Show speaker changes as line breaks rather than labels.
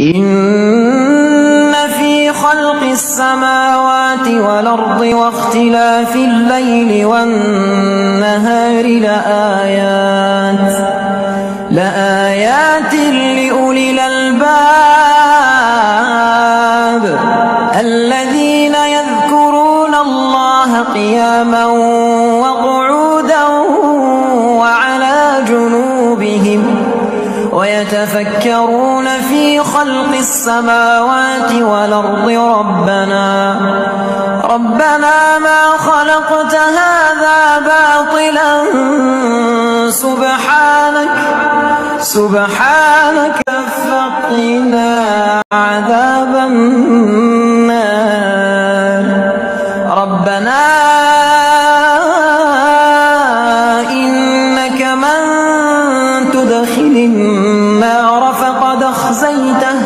إن في خلق السماوات والأرض واختلاف الليل والنهار لآيات لأولي الألباب الذين يذكرون الله قياما وقعودا وعلى جنوبهم ويتفكرون في خلق السماوات والأرض ربنا ما خلقت هذا باطلا سبحانك فقنا عذاب النار ربنا إنك من تدخل النار فقد أخزيته